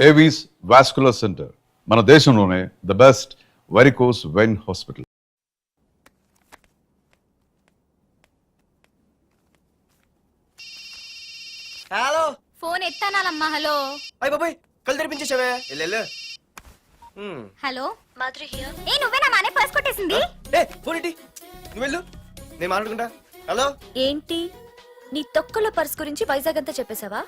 Avis vascular centre మన దేశంలోనే the best varicose vein hospital. Hello, phone ఎత్తానాలమ్మా. Hello అయ్య బాబాయ్, కళ్ళు తెరిపించేసావే. Hello Madhuri here. ఏ నువ్వేనా మానే పర్స్ కొట్టేసింది? ఫోన్ ఏంటి? నువ్వు వెళ్ళు, నేను మాట్లాడుకుంటా. హలో ఏంటి, నీ తొక్కల పర్స్ గురించి వైజాగ్ అంతా చెప్పేశావా?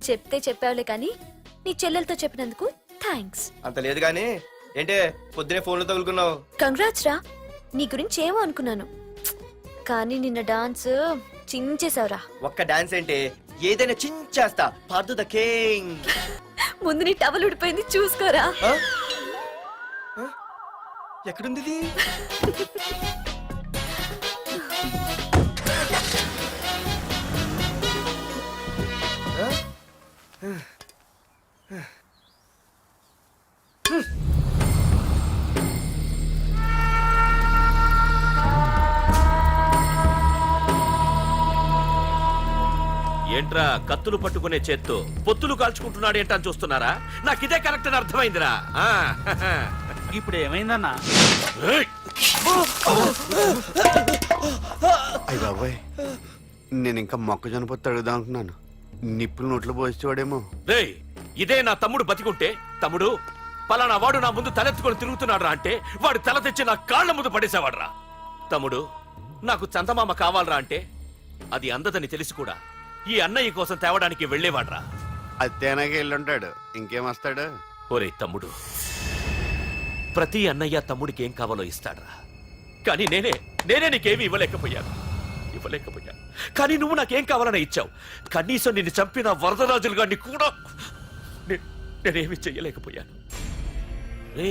చెప్తే చెప్పావులే కానీ నీ చెల్లెలతో చెప్పినందుకు థ్యాంక్స్. అంత లేదు గానీ ఏంటే పొద్దునే ఫోన్లో తగులుకున్నావు? కంగ్రాట్స్ రా, నీ గురించి ఏమో అనుకున్నాను కానీ నిన్న డాన్స్ చించేశావురా. ఒక్క డాన్స్ ఏంటి, ఏదైనా చించేస్తా. Pardhu the king. ముందు నీ టవల్ ఉడిపోయింది చూసుకోరా. ఎక్కడుంది ఇది? ఏంట్రా కత్తులు పట్టుకునే చేత్తో పొత్తులు కాల్చుకుంటున్నాడు ఏంటని చూస్తున్నారా? నాకు ఇదే కరెక్ట్ అని అర్థమైందిరా. ఇప్పుడు ఏమైందన్నా? అయ్య బాబాయ్, నేను ఇంకా మొక్కజొన్న పొత్తు అడుగుదాం అనుకున్నాను. నిప్పులు నోట్లో పోసేవాడేమో. రేయ్, ఇదే నా తమ్ముడు బతికుంటే, తమ్ముడు పలానా వాడు నా ముందు తలెత్తుకొని తిరుగుతున్నాడు రా అంటే వాడు తల తెచ్చి నా కాళ్ల ముందు పడేసేవాడ్రా. తమ్ముడు నాకు చందమామ కావాలరా అంటే అది అందదని తెలిసి కూడా ఈ అన్నయ్య కోసం తేవడానికి వెళ్లేవాడ్రా. అది తేనాకి వెళ్ళుంటాడు, ఇంకేం వస్తాడు? ఒరే తమ్ముడు, ప్రతి అన్నయ్య తమ్ముడికి ఏం కావాలో ఇస్తాడ్రా. కానీ నేనే నీకేమీ ఇవ్వలేకపోయాను. కానీ నువ్వు నాకేం కావాలని ఇచ్చావు. కనీసం నిన్ను చంపిన వరదరాజులు గారిని కూడా నేనేమి చెయ్యలేకపోయాను. రే,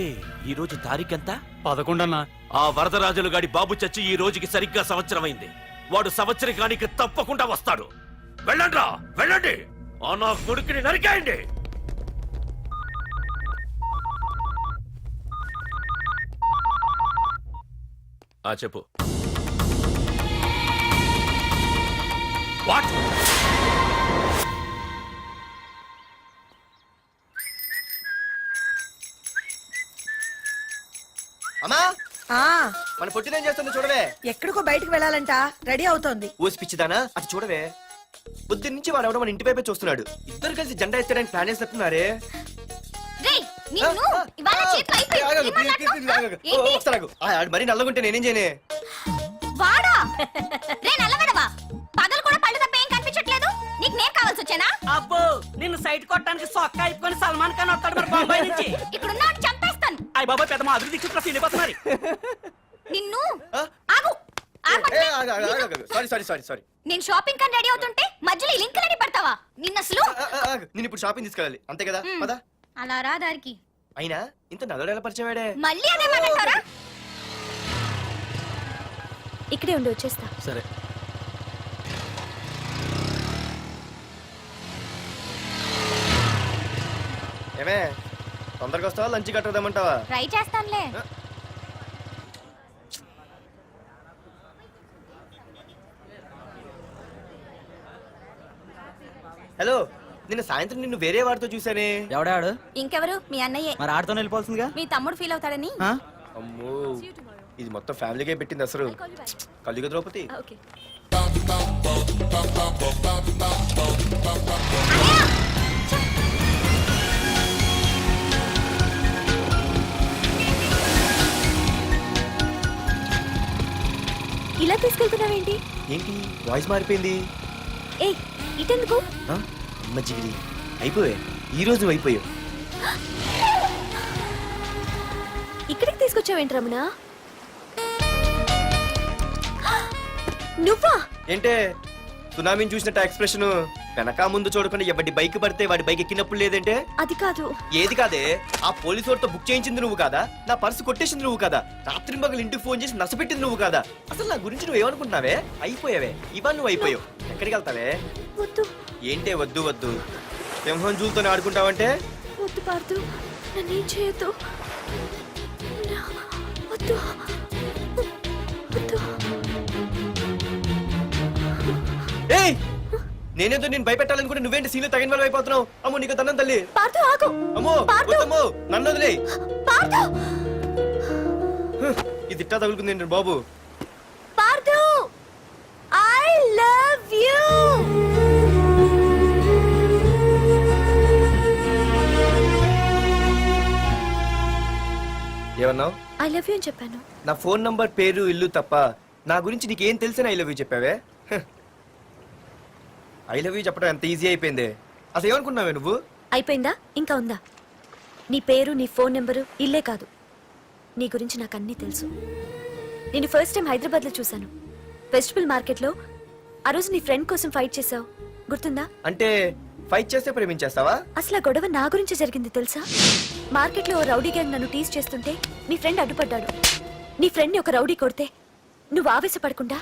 ఈ రోజు తారీఖెంత? 11 అన్నా. ఆ వరదరాజులు గాడి బాబు చచ్చి ఈ రోజుకి సరిగ్గా సంవత్సరమైంది. వాడు సంవత్సరానికి తప్పకుండా వస్తాడు. వెళ్ళండ్రా, వెళ్ళండి. ఆ నా కొడుకుని నరికేయండి. చెప్పు. వాట్? అమ్మా, మన పొట్టినేం చేస్తుంది చూడవే. ఎక్కడికో బయటకు వెళ్ళాలంట, రెడీ అవుతోంది. ఊసి పిచ్చిదానా, అటు చూడవే. బుద్ధి నుంచి వాడు ఎవడో మన ఇంటి వైపే చూస్తున్నాడు. ఇద్దరు కలిసి జెండా ఎత్తడానికి ప్లాన్ చేస్తున్నారు. మరి నల్లగుంటే నేనేం చేయనే? వాడా రే నల్లవడవా, పగలు కూడా పళ్ళు తప్ప ఏం కనిపించట్లేదు. నీకు నేను కావాల్సి వచ్చానా? అబ్బో, నిన్ను సైట్ కొట్టడానికి సొక్క అయిపోయి సల్మాన్ ఖాన్ వస్తాడు మరి బొంబాయి నుంచి. ఇక్కడ ఉన్నాడు చంపేస్తాను. అయ్య బాబా, పెద్ద మా అభివృద్ధి చూసి నిన్ను ఆగు. సారీ. నేను షాపింగ్ కని రెడీ అవుతుంటే మధ్యలో ఈ లింకులని పడతావా? నిన్న అసలు నేను ఇప్పుడు షాపింగ్ తీసుకెళ్ళాలి, అంతే కదా? పదా. అలా రా దారికి. అయినా ఇంత నల్లడు ఎలా పరిచయం వాడే? మళ్ళీ అదే మాట్లాడతారా? ఇక్కడే ఉండి వచ్చేస్తా. సరే. ఏమే, తొందరగా వస్తావా? లంచ్ కట్టదామంటావా? ట్రై చేస్తానులే. హలో, నిన్న సాయంత్రం నిన్ను వేరే వాడితో చూసానే. ఎవడాడు? ఇంకెవరు? మీ అన్నయ్యే. మరి ఆడుతో వెళ్ళిపోతుందిగా. మీ తమ్ముడు ఫీల్ అవుతాడని. అమ్మో, ఇది మొత్తం ఫ్యామిలీకే పెట్టింది అసలు. కలియుగ ద్రౌపది. ఓకే. ఇలా తీసుకెళ్తున్నావేంటి? ఏంటి వాయిస్ మారిపోయింది? ఏ ఇటెందుకు? మజ్జిగిరి అయిపోయా. ఈ రోజు నువ్వు అయిపోయావు. ఇక్కడికి తీసుకొచ్చావేంటి రమణ? నువ్వా? ఏంటే సునామీని చూసినట్టు ఎక్స్ప్రెషన్. వెనక ముందు చూడకుండా ఎవడి బైక్ పడితే వాడి బైక్ ఎక్కినప్పుడు లేదంటే? అది కాదు. ఏది కాదే? ఆ పోలీసు వాడితో బుక్ చేయించింది నువ్వు కాదా? నా పర్సు కొట్టేసింది నువ్వు కాదా? రాత్రి మగలు ఇంటికి ఫోన్ చేసి నసపెట్టింది నువ్వు కాదా? అసలు నా గురించి నువ్వు ఏమనుకుంటున్నావే? అయిపోయావే, ఇవాళ నువ్వు అయిపోయావు. ఎక్కడికి వెళ్తావే? వద్దు. ఏంటే వద్దు? సింహం జూలతోనే ఆడుకుంటావంటే? వద్దు పార్దు, నన్నేం చేయొద్దు. వద్దు. ఏయ్, నేనేదో నేను భయపెట్టాలనుకుంటే నువ్వేంటి సీన్లు తగిన వాళ్ళు అయిపోతున్నావు. అమ్మో నీకు దండం తల్లి. పార్థు ఆగు. అమ్మో పార్థు! వద్దమ్మో, నన్ను వదిలే. పార్థు ఇది ఇట్టా తగులుకుంది ఏంటి బాబు. Parthu I love you. ఏమన్నావు? ఐ లవ్ యు అని చెప్పాను. నా ఫోన్ నంబర్, పేరు, ఇల్లు తప్ప నా గురించి నీకేం తెలిసిన ఐ లవ్ యూ చెప్పావే. ఐ లవ్ యూ చెప్పడం ఎంత ఈజీ అయిపోయింది. అసలు ఏమనుకున్నావే నువ్వు? అయిపోయిందా ఇంకా ఉందా? నీ పేరు, నీ ఫోన్ నెంబరు, ఇల్లే కాదు, నీ గురించి నాకు అన్నీ తెలుసు. నేను ఫస్ట్ టైం హైదరాబాద్ లో చూశాను, వెజిటబుల్ మార్కెట్ లో. ఆ రోజు నీ ఫ్రెండ్ కోసం ఫైట్ చేసావు, గుర్తుందా? అంటే ఫైట్ చేస్తే ప్రేమించేస్తావా? అసలు ఆ గొడవ నా గురించి జరిగింది తెలుసా? మార్కెట్ లో ఓ రౌడీ గ్యాంగ్ నన్ను టీజ్ చేస్తుంటే నీ ఫ్రెండ్ అడ్డుపడ్డాడు. నీ ఫ్రెండ్ ని ఒక రౌడీ కొడితే నువ్వు ఆవేశపడకుండా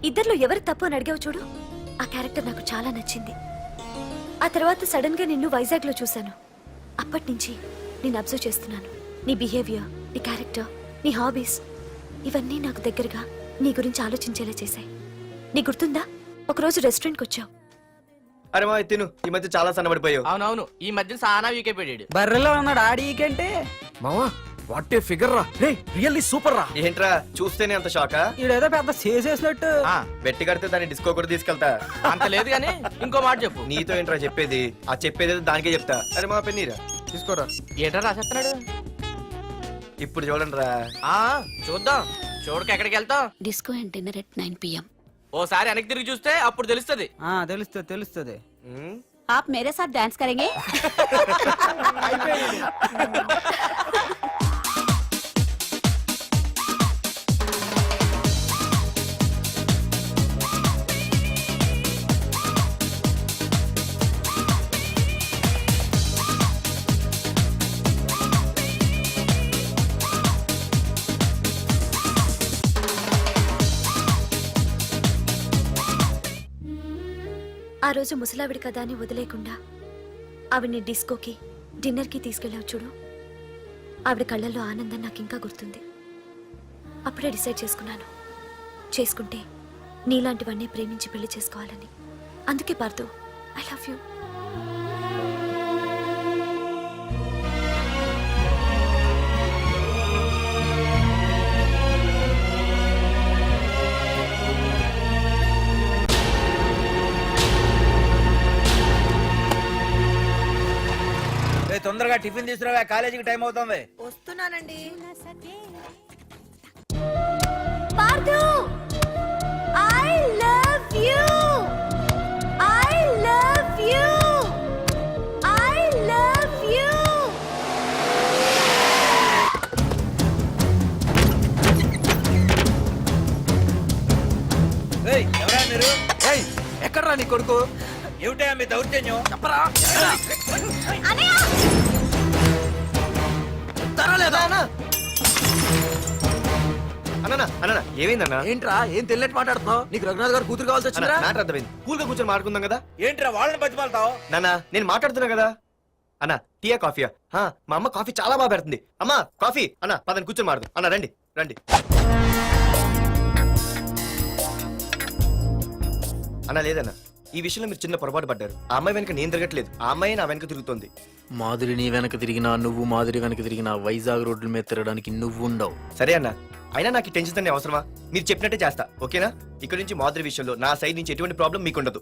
ఇద్దరిలో ఎవరు తప్పు అని అడిగావు చూడు, ఆ క్యారెక్టర్ నాకు చాలా నచ్చింది. ఆ తర్వాత సడన్ గా నిన్ను వైజాగ్ లో చూశాను. అప్పటి నుంచి నేను అబ్జర్వ్ చేస్తున్నాను. నీ బిహేవియర్, నీ క్యారెక్టర్, నీ హాబీస్, ఇవన్నీ నాకు దగ్గరగా నీ గురించి ఆలోచించేలా చేశాయి. నీ గుర్తుందా, ఒకరోజు రెస్టారెంట్కి వచ్చావు. అరే మా తిను, ఈ మధ్య చాలా సన్నబడిపోయావు. అవునవును, ఈ మధ్య సానా వీకే పెట్టాడు. బర్రెలో ఉన్నాడు ఆడికంటే. మావా వాట్ ఏ ఫిగర్ రా, రే రియల్లీ సూపర్ రా. ఏంట్రా చూస్తేనే అంత షాకా? ఈడేదో పెద్ద చేసేసినట్టు. బెట్టి కడితే దాన్ని డిస్కో కూడా తీసుకెళ్తా. అంత లేదు గానీ ఇంకో మాట చెప్పు. నీతో ఏంట్రా చెప్పేది? ఆ చెప్పేది దానికే చెప్తా. అరే మా పెన్నీరా తీసుకోరా. ఏటా రాసేస్తున్నాడు ఇప్పుడు చూడండి రా. ఆ చూద్దాం, చూడక ఎక్కడికి వెళ్తాం. Disco and dinner at 9 PM. ఓసారి వెనక్కి తిరిగి చూస్తే అప్పుడు తెలుస్తది. తెలుస్తుంది తెలుస్తుంది. आप मेरे साथ डांस करेंगे? ఆ రోజు ముసలావిడి కదా అని వదిలేకుండా ఆవిడ్ని డిస్కోకి, డిన్నర్కి తీసుకెళ్ళావు చూడు, ఆవిడ కళ్ళల్లో ఆనందం నాకు ఇంకా గుర్తుంది. అప్పుడే డిసైడ్ చేసుకుంటే నీలాంటివన్నీ ప్రేమించి పెళ్లి చేసుకోవాలని. అందుకే పార్థు, ఐ లవ్ యూ. తొందరగా టిఫిన్ తీసుకురావా, కాలేజీకి టైం అవుతుంది. వస్తున్నానండి. Partha I love you. I love you. I love you. ఎవరా మీరు? ఎక్కడ్రా నీ కొడుకు? ఏమిటా మీ దౌర్జన్యం? చెప్పరా. అనయ్య లేదా అన్న అన్న ఏమైందన్నా? ఏంట్రా ఏం తెలియట్ మాట్లాడుతున్నావు? నీకు రఘునాథ్ గారు కూతురు కావాల్సి వచ్చిందిరా? మ్యాటర్ అర్థమైంది. కూల్ గా కూర్చొని మాట్లాడుకుందాం కదా. ఏంట్రా వాళ్ళని బతిమాలతావు? నాన్న నేను మాట్లాడుతున్నా కదా. అన్న టీయా కాఫీయా? మా అమ్మ కాఫీ చాలా బాగా పెడుతుంది. అమ్మా కాఫీ. అన్న పదని కూర్చొని మాడదు. అన్న రండి రండి. అన్న లేదన్న, ఈ విషయంలో మీరు చిన్న పొరపాటు పడ్డారు. ఆ అమ్మాయి వెనక నేను తిరగట్లేదు, ఆ అమ్మాయి నా వెనక తిరుగుతోంది. మాధురి నీ వెనక తిరిగినా, నువ్వు మాధురి వెనక తిరిగినా వైజాగ్ రోడ్ల మీద తిరగడానికి నువ్వు ఉండవు. సరే అన్న, అయినా నాకు ఈ టెన్షన్ అనే అవసరమా? మీరు చెప్పినట్టే చేస్తా, ఓకేనా? ఇక్కడ నుంచి మాధురి విషయంలో నా సైడ్ నుంచి ఎటువంటి ప్రాబ్లం మీకు ఉండదు.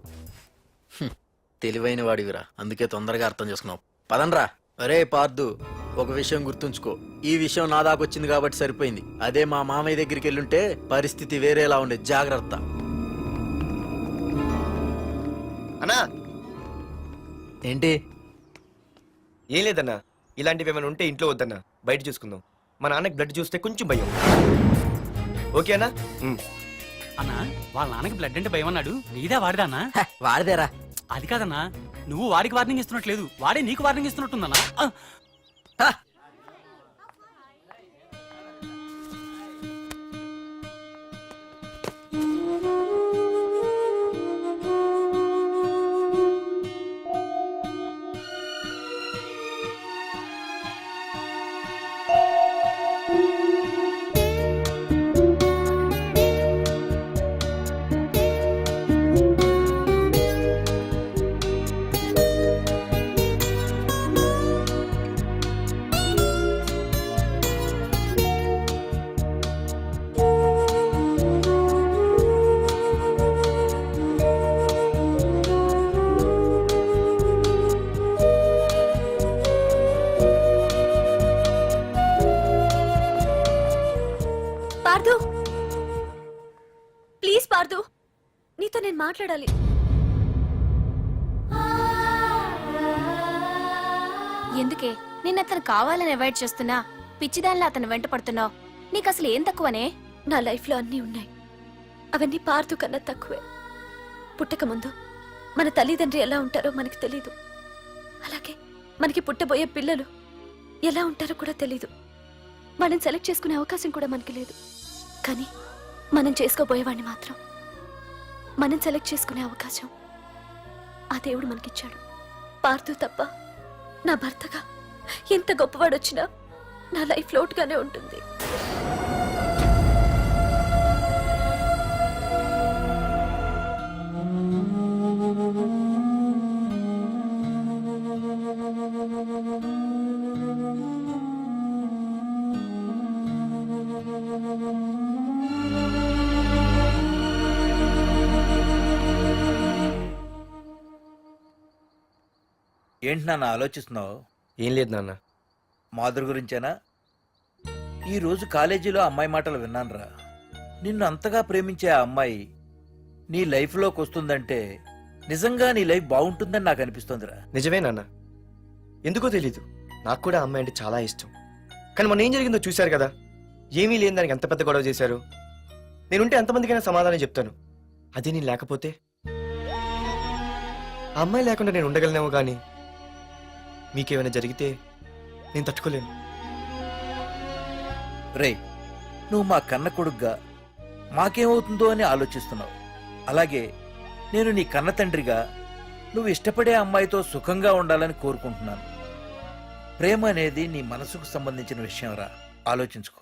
తెలివైన వాడివిరా, అందుకే తొందరగా అర్థం చేసుకున్నావు. పదండ్రా. అరే పార్థు, ఒక విషయం గుర్తుంచుకో, ఈ విషయం నా దాకొచ్చింది కాబట్టి సరిపోయింది. అదే మా మామయ్య దగ్గరికి వెళ్ళుంటే పరిస్థితి వేరేలా ఉండేది. జాగ్రత్త. అన్నా ఏంటి? ఏం లేదన్నా, ఇలాంటివి ఏమైనా ఉంటే ఇంట్లో వద్దన్నా, బయట చూసుకుందాం. మా నాన్నకి బ్లడ్ చూస్తే కొంచెం భయం. ఓకేనా? అన్న వాళ్ళ నాన్నకి బ్లడ్ అంటే భయం అన్నాడు, నీదే వాడిదా అన్న? వాడిదేరా. అది కాదన్నా, నువ్వు వాడికి వార్నింగ్ ఇస్తున్నట్లేదు, వాడే నీకు వార్నింగ్ ఇస్తున్నట్టుందన్నా. నేను మాట్లాడాలి. ఎందుకే నిన్న అతను కావాలని అవాయిడ్ చేస్తున్నా పిచ్చిదానిలో అతను వెంట పడుతున్నావు? నీకు అసలు ఏం తక్కువనే? నా లైఫ్లో అన్నీ ఉన్నాయి, అవన్నీ పార్దు కన్నా తక్కువే. పుట్టక ముందు మన తల్లిదండ్రి ఎలా ఉంటారో మనకి తెలీదు, అలాగే మనకి పుట్టబోయే పిల్లలు ఎలా ఉంటారో కూడా తెలీదు. మనం సెలెక్ట్ చేసుకునే అవకాశం కూడా మనకి లేదు. కానీ మనం చేసుకోబోయేవాడిని మాత్రం మనం సెలెక్ట్ చేసుకునే అవకాశం ఆ దేవుడు మనకిచ్చాడు. పార్దు తప్ప నా భర్తగా ఎంత గొప్పవాడొచ్చినా నా లైఫ్ లోటుగానే ఉంటుంది. ఏంటి నాన్న ఆలోచిస్తున్నావు? ఏం లేదు నాన్న. మాధురి గురించేనా? ఈరోజు కాలేజీలో అమ్మాయి మాటలు విన్నానురా. నిన్ను అంతగా ప్రేమించే ఆ అమ్మాయి నీ లైఫ్లోకి వస్తుందంటే నిజంగా నీ లైఫ్ బాగుంటుందని నాకు అనిపిస్తోందిరా. నిజమే నాన్న, ఎందుకో తెలీదు, నాకు కూడా అమ్మాయి అంటే చాలా ఇష్టం. కానీ మొన్న ఏం జరిగిందో చూశారు కదా, ఏమీ లేని దానికి ఎంత పెద్ద గొడవ చేశారు. నేనుంటే ఎంతమందికైనా సమాధానం చెప్తాను, అదే నేను లేకపోతే? ఆ అమ్మాయి లేకుండా నేను ఉండగలనేమో, కానీ మీకేమైనా జరిగితే నేను తట్టుకోలేను. రే, నువ్వు మా కన్న కొడుగ్గా మాకేమవుతుందో అని ఆలోచిస్తున్నావు. అలాగే నేను నీ కన్న తండ్రిగా నువ్వు ఇష్టపడే అమ్మాయితో సుఖంగా ఉండాలని కోరుకుంటున్నాను. ప్రేమ అనేది నీ మనసుకు సంబంధించిన విషయం రా, ఆలోచించుకో.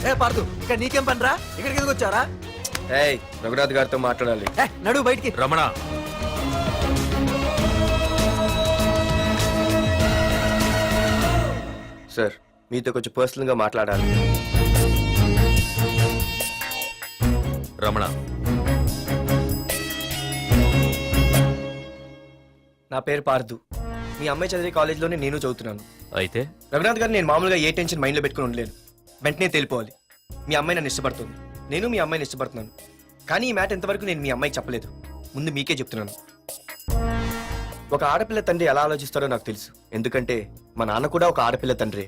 ఏ పార్దు, ఇక్కడ నీకేం పనిరా? ఇక్కడికి ఎందుకు వచ్చారా? ఏయ్, రఘునాథ్ గారితో మాట్లాడాలి. నడు బయటికి. రమణ, సార్, మీతో కొంచెం పర్సనల్ గా మాట్లాడాలి. రమణ, నా పేరు పార్దు. మీ అమ్మాయి చదివే కాలేజ్లోనే నేను చదువుతున్నాను. అయితే రఘునాథ్ గారు, నేను మామూలుగా ఏ టెన్షన్ మైండ్లో పెట్టుకుని ఉండలేను. వెంటనే తెలిపోవాలి. మీ అమ్మాయి నన్ను ఇష్టపడుతుంది, నేను మీ అమ్మాయిని ఇష్టపడుతున్నాను. కానీ ఈ మ్యాటర్ ఎంతవరకు నేను మీ అమ్మాయికి చెప్పలేదు. ముందు మీకే చెప్తున్నాను. ఒక ఆడపిల్ల తండ్రి ఎలా ఆలోచిస్తారో నాకు తెలుసు, ఎందుకంటే మా నాన్న కూడా ఒక ఆడపిల్ల తండ్రి.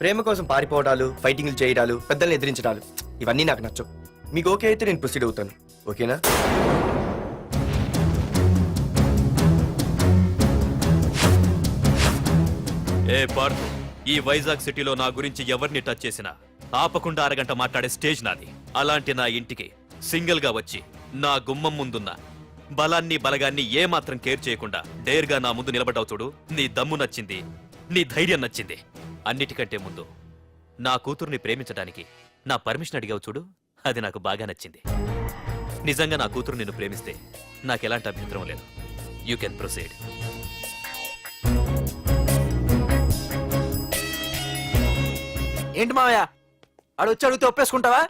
ప్రేమ కోసం పారిపోవడాలు, ఫైటింగ్లు చేయడాలు, పెద్దల్ని ఎదిరించడాలు, ఇవన్నీ నాకు నచ్చవు. మీకు ఓకే అయితే నేను ప్రొసీడ్ అవుతాను. ఓకేనా? ఏ పార్దు, ఈ వైజాగ్ సిటీలో నా గురించి ఎవరిని టచ్ చేసినా ఆపకుండా అరగంట మాట్లాడే స్టేజ్ నాది. అలాంటి నా ఇంటికి సింగిల్ గా వచ్చి నా గుమ్మం ముందున్న బలాన్ని బలగాన్ని ఏమాత్రం కేర్ చేయకుండా డేర్గా నా ముందు నిలబడ్డావు చూడు. నీ దమ్ము నచ్చింది, నీ ధైర్యం నచ్చింది. అన్నిటికంటే ముందు నా కూతుర్ని ప్రేమించడానికి నా పర్మిషన్ అడిగావు చూడు, అది నాకు బాగా నచ్చింది. నిజంగా నా కూతురు నిన్ను ప్రేమిస్తే నాకెలాంటి అభ్యంతరం లేదు. You can proceed. ఏంటి మావయ్య, ఆడు వచ్చి అడిగితే ఒప్పేసుకుంటావా?